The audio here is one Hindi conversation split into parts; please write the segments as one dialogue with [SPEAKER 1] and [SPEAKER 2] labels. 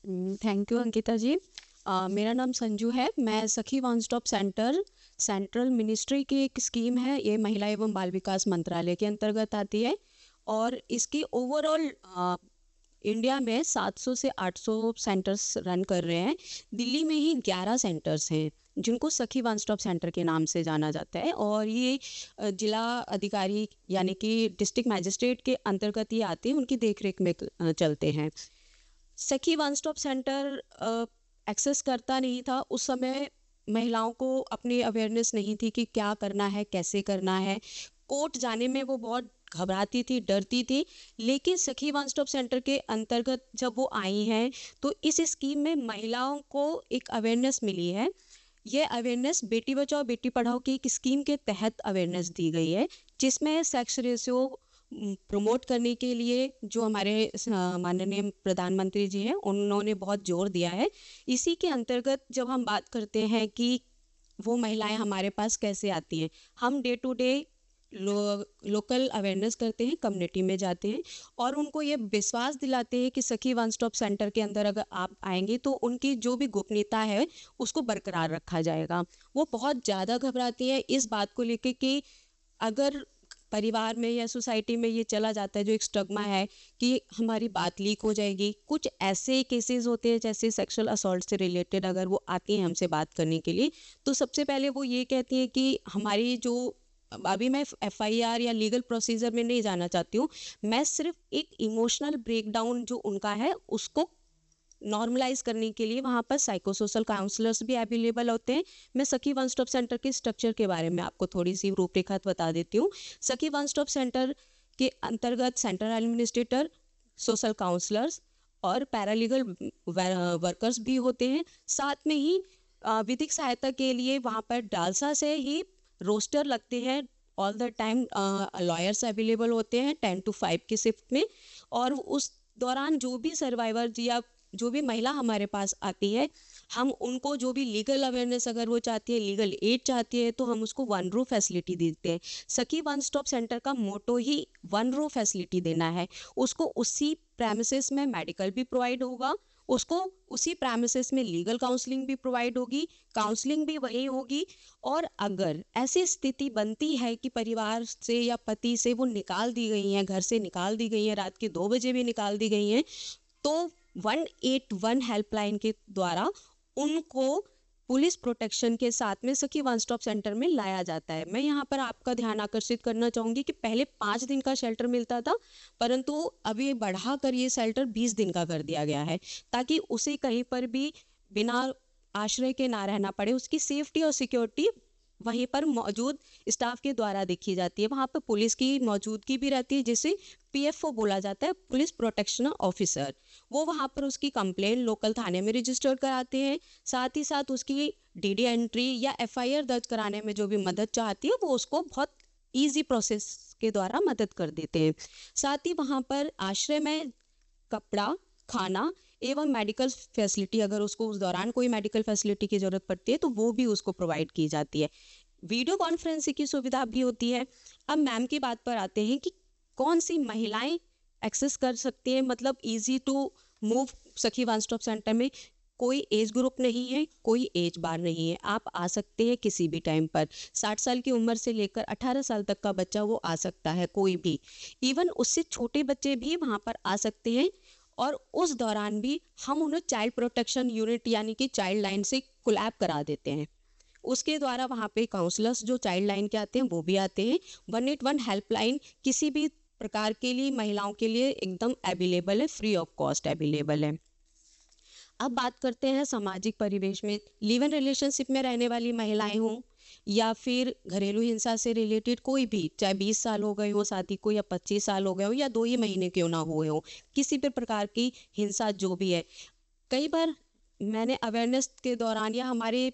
[SPEAKER 1] थैंक यू अंकिता जी। मेरा नाम संजू है। मैं सखी one stop centre central ministry की एक स्कीम है, ये महिला एवं बाल विकास मंत्रालय के अंतर्गत आती है। और इसकी ओवरऑल इंडिया में 700 से 800 सेंटर्स रन कर रहे हैं। दिल्ली में ही 11 सेंटर्स हैं जिनको सखी वन स्टॉप सेंटर के नाम से जाना जाता है। और ये जिला अधिकारी यानी कि डिस्ट्रिक्ट मैजिस्ट्रेट के अंतर्गत ये आते हैं, उनकी देखरेख में चलते हैं। सखी वन स्टॉप सेंटर एक्सेस करता नहीं था उस समय। महिलाओं को अपनी अवेयरनेस नहीं थी कि क्या करना है, कैसे करना है। कोर्ट जाने में वो बहुत घबराती थी, डरती थी। लेकिन सखी वन स्टॉप सेंटर के अंतर्गत जब वो आई हैं तो इस स्कीम में महिलाओं को एक अवेयरनेस मिली है। ये अवेयरनेस बेटी बचाओ बेटी पढ़ाओ की एक स्कीम के तहत अवेयरनेस दी गई है, जिसमें सेक्स रेशियो प्रमोट करने के लिए जो हमारे माननीय प्रधानमंत्री जी हैं उन्होंने बहुत जोर दिया है। इसी के अंतर्गत जब हम बात करते हैं कि वो महिलाएं हमारे पास कैसे आती हैं, हम day to day local awareness करते हैं, कम्युनिटी में जाते हैं और उनको ये विश्वास दिलाते हैं कि सखी वन स्टॉप सेंटर के अंदर अगर आप आएंगे तो उनकी जो भी गोपनीयता है उसको बरकरार रखा जाएगा। वो बहुत ज़्यादा घबराती है इस बात को लेकर कि अगर परिवार में या सोसाइटी में ये चला जाता है, जो एक स्टिग्मा है कि हमारी बात लीक हो जाएगी। कुछ ऐसे केसेस होते हैं जैसे सेक्सुअल असॉल्ट से रिलेटेड, अगर वो आती हैं हमसे बात करने के लिए तो सबसे पहले वो ये कहती हैं कि हमारी जो, अभी मैं एफआईआर या लीगल प्रोसीजर में नहीं जाना चाहती हूँ, मैं सिर्फ एक इमोशनल ब्रेकडाउन जो उनका है उसको नॉर्मलाइज करने के लिए वहाँ पर साइको सोशल काउंसलर्स भी अवेलेबल होते हैं। मैं सखी वन स्टॉप सेंटर के स्ट्रक्चर के बारे में आपको थोड़ी सी रूपरेखा बता देती हूँ। सखी वन स्टॉप सेंटर के अंतर्गत सेंटर एडमिनिस्ट्रेटर, सोशल काउंसलर्स और पैरालीगल वर्कर्स भी होते हैं। साथ में ही विधिक सहायता के लिए वहाँ पर डालसा से ही रोस्टर लगते हैं। All the time lawyers available होते हैं 10 to 5 की शिफ्ट में। और उस दौरान जो भी सर्वाइवर या जो भी महिला हमारे पास आती है, हम उनको जो भी लीगल अवेयरनेस अगर वो चाहती है, लीगल एड चाहती है, तो हम उसको वन रो फैसिलिटी देते हैं। सखी वन स्टॉप सेंटर का मोटो ही वन रो फैसिलिटी देना है। उसको उसी प्रेमिसेस में मेडिकल भी प्रोवाइड होगा, उसको उसी प्रेमिसेस में लीगल काउंसलिंग भी प्रोवाइड होगी, काउंसलिंग भी वही होगी। और अगर ऐसी स्थिति बनती है कि परिवार से या पति से वो निकाल दी गई हैं, घर से निकाल दी गई हैं, रात के 2 बजे भी निकाल दी गई हैं, तो 181 हेल्पलाइन के द्वारा उनको पुलिस प्रोटेक्शन के साथ में सखी वन स्टॉप सेंटर में लाया जाता है। मैं यहाँ पर आपका ध्यान आकर्षित करना चाहूँगी कि पहले 5 दिन का शेल्टर मिलता था, परंतु अभी बढ़ाकर ये शेल्टर 20 दिन का कर दिया गया है, ताकि उसे कहीं पर भी बिना आश्रय के ना रहना पड़े। उसकी सेफ्टी और सिक्योरिटी वहीं पर मौजूद स्टाफ के द्वारा देखी जाती है। वहाँ पर पुलिस की मौजूदगी भी रहती है, जिसे पीएफओ बोला जाता है, पुलिस प्रोटेक्शन ऑफिसर। वो वहाँ पर उसकी कंप्लेंट लोकल थाने में रजिस्टर कराते हैं। साथ ही साथ उसकी डीडी एंट्री या एफआईआर दर्ज कराने में जो भी मदद चाहती है वो उसको बहुत इजी प्रोसेस के द्वारा मदद कर देते हैं। साथ ही वहाँ पर आश्रय में कपड़ा, खाना एवं मेडिकल फैसिलिटी, अगर उसको उस दौरान कोई मेडिकल फैसिलिटी की जरूरत पड़ती है तो वो भी उसको प्रोवाइड की जाती है। वीडियो कॉन्फ्रेंसिंग की सुविधा भी होती है। अब मैम की बात पर आते हैं कि कौन सी महिलाएं एक्सेस कर सकती हैं, मतलब इजी टू मूव सखी वन स्टॉप सेंटर में। कोई एज ग्रुप नहीं है, कोई एज बार नहीं है, आप आ सकते हैं किसी भी टाइम पर। 60 साल की उम्र से लेकर 18 साल तक का बच्चा वो आ सकता है, कोई भी। इवन उससे छोटे बच्चे भी वहाँ पर आ सकते हैं। और उस दौरान भी हम उन्हें चाइल्ड प्रोटेक्शन यूनिट यानी कि चाइल्ड लाइन से कोलैब करा देते हैं। उसके द्वारा वहाँ पे काउंसलर्स जो चाइल्ड लाइन के आते हैं वो भी आते हैं। 181 हेल्पलाइन किसी भी प्रकार के लिए महिलाओं के लिए एकदम अवेलेबल है, फ्री ऑफ कॉस्ट अवेलेबल है। अब बात करते हैं सामाजिक परिवेश में। लिव इन रिलेशनशिप में रहने वाली महिलाएं हों या फिर घरेलू हिंसा से रिलेटेड कोई भी, चाहे 20 साल हो गए हो शादी को या 25 साल हो गए हो या 2 ही महीने क्यों ना हुए हो, किसी भी प्रकार की हिंसा जो भी है। कई बार मैंने अवेयरनेस के दौरान या हमारे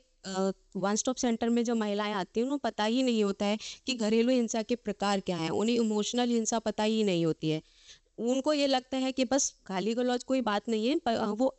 [SPEAKER 1] वन स्टॉप सेंटर में जो महिलाएं आती हैं उन्हें पता ही नहीं होता है कि घरेलू हिंसा के प्रकार क्या हैं। उन्हें इमोशनल हिंसा पता ही नहीं होती है। उनको ये लगता है कि बस गाली गलौज कोई बात नहीं है, वो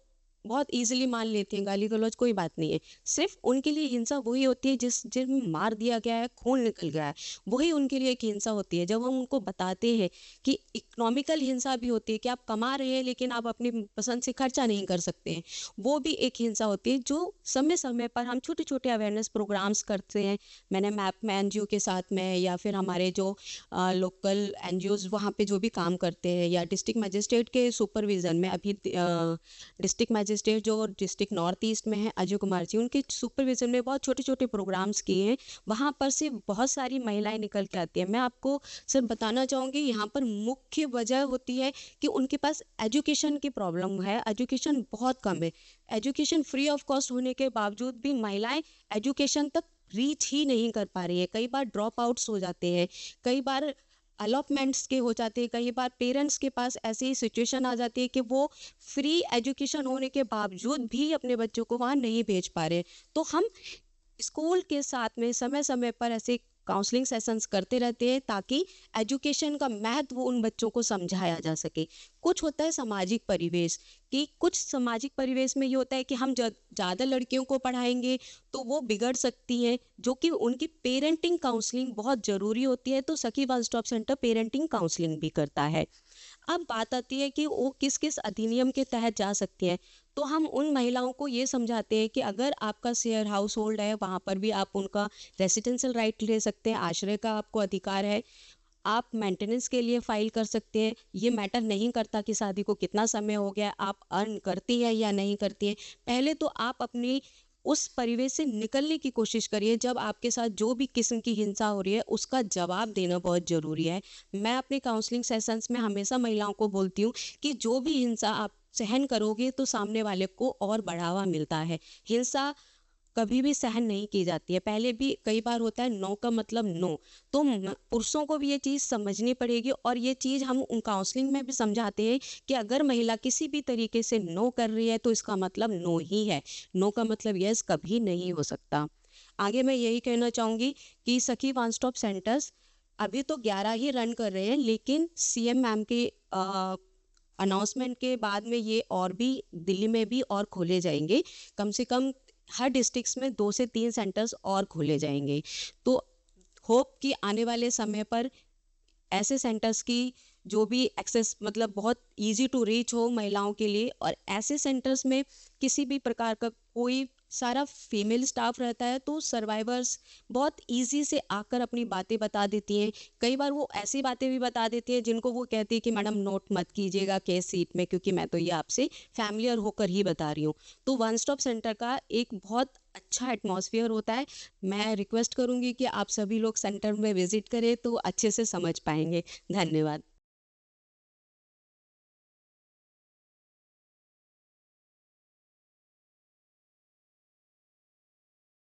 [SPEAKER 1] बहुत ईज़िली मान लेती हैं, गाली-गलौज कोई बात नहीं है। सिर्फ़ उनके लिए हिंसा वही होती है जिनमें मार दिया गया है, खून निकल गया है, वही उनके लिए एक हिंसा होती है। जब हम उनको बताते हैं कि इकोनॉमिकल हिंसा भी होती है कि आप कमा रहे हैं लेकिन आप अपनी पसंद से खर्चा नहीं कर सकते हैं, वो भी एक हिंसा होती है। जो समय-समय पर हम छोटे-छोटे अवेयरनेस प्रोग्राम्स करते हैं, मैंने मैपमै एनजीओ के साथ में या फिर हमारे जो लोकल एनजीओज़ वहाँ पे जो भी काम करते हैं या डिस्ट्रिक्ट मजिस्ट्रेट के सुपरविज़न में अभी डिस्ट्रिक्ट मजिस्ट्रेट जो डिस्ट्रिक्ट नॉर्थ ईस्ट में है अजय कुमार जी, उनके सुपरविज़न में बहुत छोटे-छोटे प्रोग्राम्स किए हैं। वहाँ पर से बहुत सारी महिलाएँ निकल के आती हैं। मैं आपको सिर्फ बताना चाहूँगी यहाँ पर मुख्य वजह होती है कि उनके पास एजुकेशन की प्रॉब्लम है, एजुकेशन बहुत कम है। एजुकेशन फ्री ऑफ कॉस्ट होने के बावजूद भी महिलाएँ एजुकेशन तक रीच ही नहीं कर पा रही है। कई बार ड्रॉप आउट्स हो जाते हैं, कई बार अलॉटमेंट्स के हो जाते हैं, कई बार पेरेंट्स के पास ऐसी सिचुएशन आ जाती है कि वो फ्री एजुकेशन होने के बावजूद भी अपने बच्चों को वहाँ नहीं भेज पा रहे। तो हम स्कूल के साथ में समय-समय पर ऐसे काउंसलिंग सेशंस करते रहते हैं ताकि एजुकेशन का महत्व उन बच्चों को समझाया जा सके। कुछ होता है सामाजिक परिवेश कि कुछ सामाजिक परिवेश में ये होता है कि हम ज़्यादा लड़कियों को पढ़ाएँगे तो वो बिगड़ सकती हैं, जो कि उनकी पेरेंटिंग काउंसलिंग बहुत ज़रूरी होती है। तो सखी one stop centre parenting counselling भी करता है। अब बात आती है कि वो किस-किस अधिनियम के तहत जा सकती हैं। तो हम उन महिलाओं को ये समझाते हैं कि अगर आपका शेयर हाउस होल्ड है, वहाँ पर भी आप उनका रेसिडेंशियल राइट ले सकते हैं, आश्रय का आपको अधिकार है। आप मेंटेनेंस के लिए फ़ाइल कर सकते हैं। ये मैटर नहीं करता कि शादी को कितना समय हो गया, आप अर्न करती हैं या नहीं करती हैं। पहले तो आप अपनी उस परिवेश से निकलने की कोशिश करिए, जब आपके साथ जो भी किस्म की हिंसा हो रही है, उसका जवाब देना बहुत ज़रूरी है। मैं अपने काउंसलिंग सेशंस में हमेशा महिलाओं को बोलती हूँ कि जो भी हिंसा आप सहन करोगे, तो सामने वाले को और बढ़ावा मिलता है। हिंसा कभी भी सहन नहीं की जाती है। पहले भी कई बार होता है नो का मतलब नो। तो पुरुषों को भी ये चीज़ समझनी पड़ेगी और ये चीज़ हम उन काउंसलिंग में भी समझाते हैं कि अगर महिला किसी भी तरीके से नो कर रही है तो इसका मतलब नो ही है। नो का मतलब यस कभी नहीं हो सकता। आगे मैं यही कहना चाहूँगी कि सखी वन स्टॉप सेंटर्स अभी तो 11 ही रन कर रहे हैं, लेकिन सीएम मैम के अनाउंसमेंट के बाद में ये और भी दिल्ली में भी और खोले जाएंगे। कम से कम हर डिस्ट्रिक्ट्स में 2 से 3 सेंटर्स और खोले जाएंगे। तो होप कि आने वाले समय पर ऐसे सेंटर्स की जो भी एक्सेस मतलब बहुत इजी टू रीच हो महिलाओं के लिए, और ऐसे सेंटर्स में किसी भी प्रकार का कोई सारा फीमेल स्टाफ रहता है तो सर्वाइवर्स बहुत इजी से आकर अपनी बातें बता देती हैं। कई बार वो ऐसी बातें भी बता देती है जिनको वो कहती है कि मैडम नोट मत कीजिएगा केस सीट में, क्योंकि मैं तो ये आपसे फैमिलियर होकर ही बता रही हूँ। तो वन स्टॉप सेंटर का एक बहुत अच्छा एटमॉस्फेयर होता है। मैं रिक्वेस्ट करूंगी कि आप सभी लोग सेंटर में विजिट करें तो अच्छे से समझ पाएंगे। धन्यवाद।